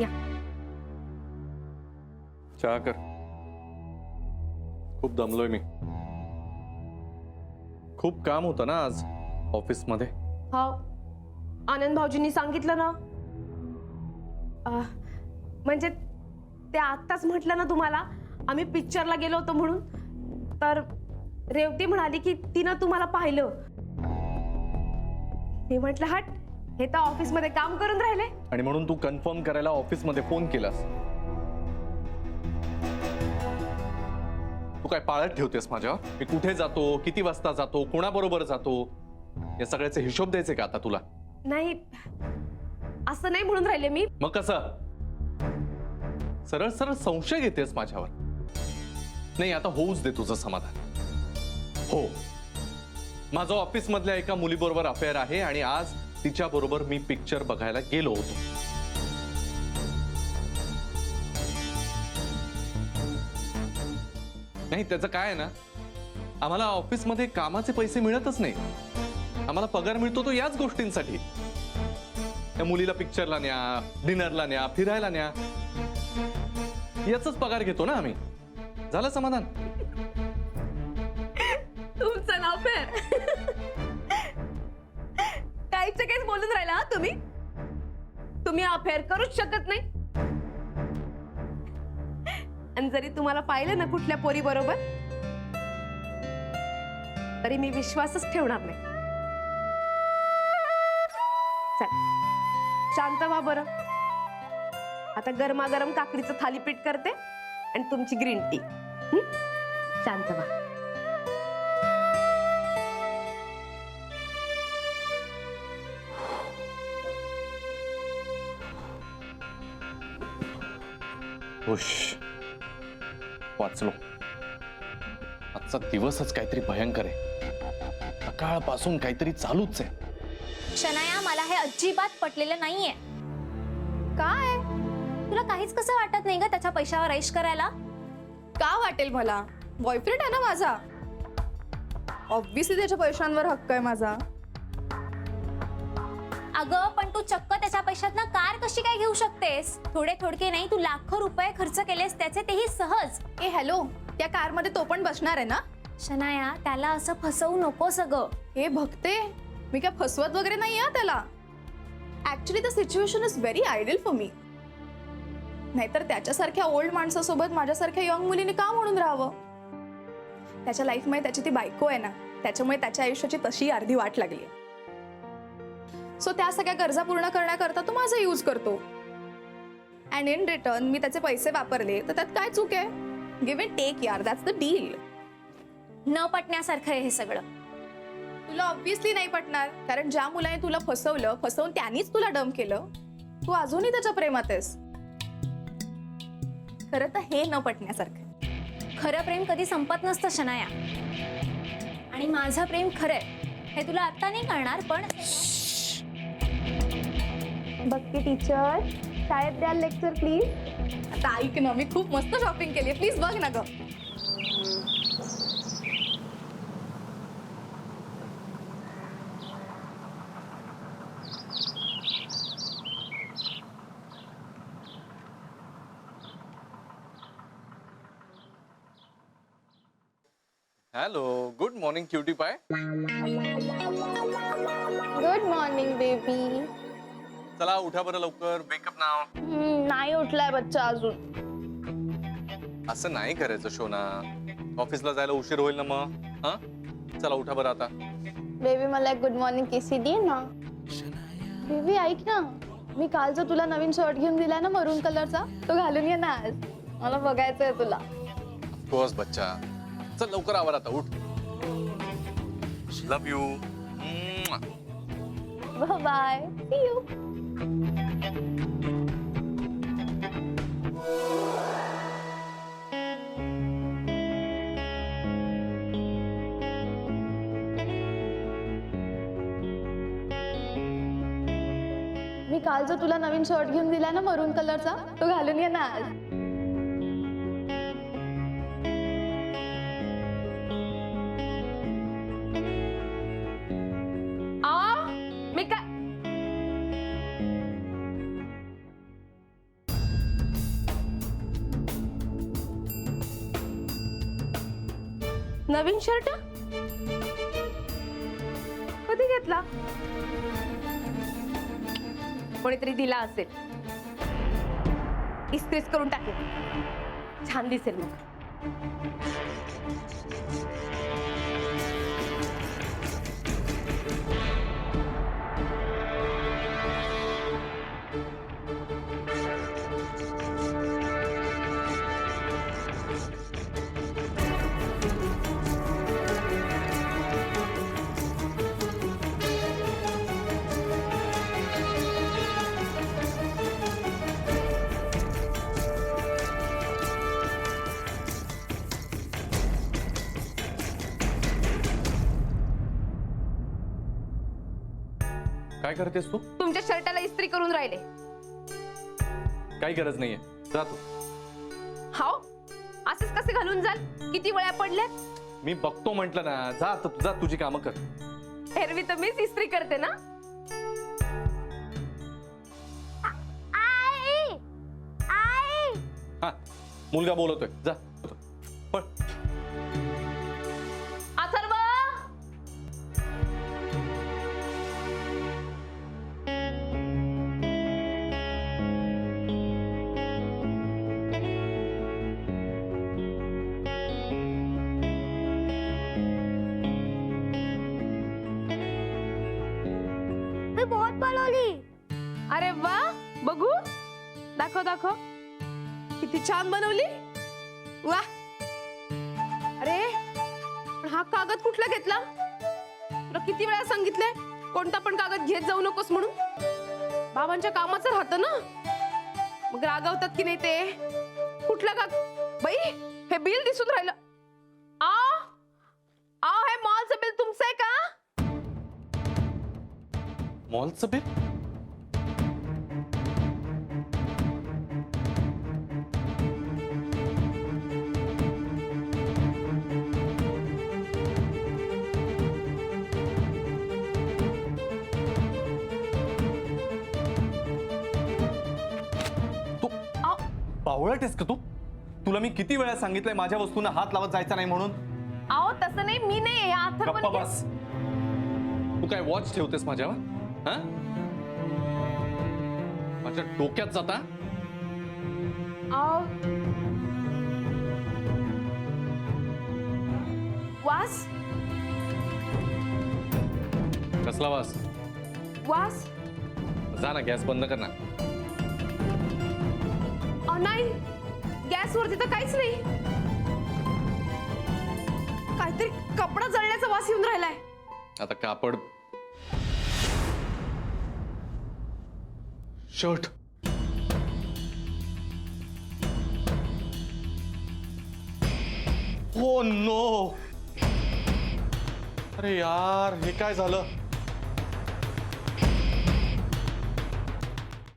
या. चहा कर. खूप दमलोय मी. खूप काम होतं ना आज ऑफिस मध्ये. हो, आनंद भाऊजींनी सांगितलं ना. म्हणजे ते आत्ताच म्हटलं ना तुम्हाला, आम्ही पिक्चरला गेलो होतो म्हणून. तर रेवती म्हणाली की तिनं तुम्हाला पाहिलं. मी म्हटलं हट, हे तर ऑफिस मध्ये काम करून राहिले. आणि म्हणून तू कन्फर्म करायला ऑफिस मध्ये फोन केलास. तू काय पाळत ठेवतेस माझ्या? मी कुठे जातो, किती वाजता जातो, कोणाबरोबर जातो, या सगळ्याचे हिशोब द्यायचे का आता तुला? नाही, असं नाही म्हणून राहिले मी. मग कसं? सरळ सरळ संशय घेतेस माझ्यावर. नाही, आता होऊच दे तुझं समाधान. हो, माझं ऑफिस मधल्या एका मुलीबरोबर अफेअर आहे आणि आज तिच्या बरोबर मी पिक्चर बघायला गेलो होतो. नाही, त्याचं काय आहे ना, आम्हाला ऑफिसमध्ये कामाचे पैसे मिळतच नाही. आम्हाला पगार मिळतो तो याच गोष्टींसाठी. त्या मुलीला पिक्चरला न्या, डिनरला न्या, फिरायला न्या, याचाच पगार घेतो ना आम्ही. झालं समाधान? तुमचं नाव फेर. काहीच काहीच बोलून राहिला हा तुम्ही. तुम्ही अफेअर करूच शकत नाही. आणि जरी तुम्हाला पाहिलं ना कुठल्या पोरी बरोबर, तरी मी विश्वासच ठेवणार नाही. चल, शांत व्हा बरं. आता गरमागरम काकडीचं थालीपीठ करते आणि तुमची ग्रीन टी. शांत व्हा. हुश, वाचलो. आजचा दिवसच काहीतरी भयंकर आहे. सकाळपासून काहीतरी चालूच आहे. शनाया, मला हे अजिबात पटलेलं नाहीये. काय? तुला काहीच कसं वाटत नाही ग त्याच्या पैशावर ऐश करायला? का वाटेल मला? बॉयफ्रेंड आहे ना माझा. ऑब्व्हियसली त्याच्या पैशांवर हक्क आहे माझा. अगं, पण तू चक्क त्याच्या पैशातनं कार कशी काय घेऊ शकतेस? थोडे थोडके नाही, तू लाखो रुपये खर्च केलेस त्याचे, तेही सहज. ए हॅलो, त्या कार मध्ये तो पण बसणार आहे ना? शनाया, त्याला असं फसवू नकोस अगं. हे भक्ते, मी काय फसवत वगैरे नाही आहे त्याला. Actually the situation is very ideal for me. नाहीतर त्याच्यासारख्या ओल्ड माणसासोबत माझ्यासारख्या यंग मुलीने का म्हणून राहावं? त्याच्या लाईफमध्ये त्याची ती बायको आहे ना, त्याच्यामुळे त्याच्या आयुष्याची तशी अर्धी वाट लागली. सो त्या सगळ्या गरजा पूर्ण करण्याकरता तो माझा यूज करतो. अँड इन रिटर्न मी त्याचे पैसे वापरले तर त्यात काय चूक आहे? गिव्ह अँड टेक यार, दॅट्स द डील. न पटण्यासारखं आहे हे सगळं. तुला ऑब्व्हियसली नाही पटणार, कारण ज्या मुलाने तुला फसवून त्यानीच तुला डम केलं, तू अजूनही त्याच्या प्रेमात आहेस. खरं तर हे न पटण्यासारखं. खरं प्रेम कधी संपत नसतं शनाया. आणि माझं प्रेम खरंय हे तुला आता नाही कळणार, पण भक्ती टीचर, शाळेत द्याल लेक्चर प्लीज. आता ऐक ना, मी खूप मस्त शॉपिंग केली, प्लीज बघ ना ग. हॅलो, गुड मॉर्निंग क्युटी पाय. Good morning baby. चला उठा बरं लवकर. वेकअप नाव. नाही उठलाय बच्चा अजून. असं नाही करायचं शोना. ऑफिसला जायला उशीर होईल ना मग. हा, चला उठा बरं आता. बेबी, मला एक गुड मॉर्निंग किसी दे ना. बेबी ऐक ना, मी काल जो तुला नवीन शर्ट घेऊन दिलाय ना मरून कलरचा, तो घालून ये ना आज. मला बघायचंय तुला. बस बच्चा, चल लवकर आवर आता. उठ. Love you. Bye, see you. मी काल जो तुला नवीन शर्ट घेऊन दिलाय ना मरून कलरचा, तो घालून ये ना आज. मी काय नवीन शर्ट कधी घेतला? कोणीतरी दिला असेल. इस्त्रीच करून टाकेल, छान दिसेल मग. काय करतेस तू? तुमच्या शर्टाला इस्त्री करून राहिले. काही गरज नाहीये, जा तू. हाव, असेच कसे घालून जाल? किती वेळा पडल्यात? मी बघतो म्हंटल ना, जा आता, जा तुझी कामं कर. एरवी तर मीच इस्त्री करते ना. हा, मुलगा बोलतोय, जा पण. अथर्व, मी बहुत बनवली. अरे वा, बघू, दाखव दाखव. किती छान बनवली. वा. अरे पण हा कागद कुठला घेतला? तुला किती वेळा सांगितलंय कोणता पण कागद घेत जाऊ नकोस म्हणून. बाबांच्या कामाचं राहतं ना, मग रागवतात की नाही ते. कुठला कागद? बाई, हे बिल दिसून राहिलं. आ आ हे मॉलचं बिल तुमचं आहे का? मॉलचं बिल? तू बावळट आहेस का तू? तुला मी किती वेळा सांगितलंय माझ्या वस्तूंना हात लावत जायचा नाही म्हणून. आओ तसं नाही, मी नाही. हे अथर्व गप्पा बस. तू काय वॉच ठेवतेस माझ्यावर? हा, माझ्या डोक्यात जाता. आओ. वास कसला वास? वास. जा ना, गॅस बंद कर ना. नाही, गॅसवरती तर काहीच नाही. काहीतरी कपडा जळण्याचा वास येऊन राहिलाय. आता कापड, शर्ट. Oh no. अरे यार, हे काय झालं?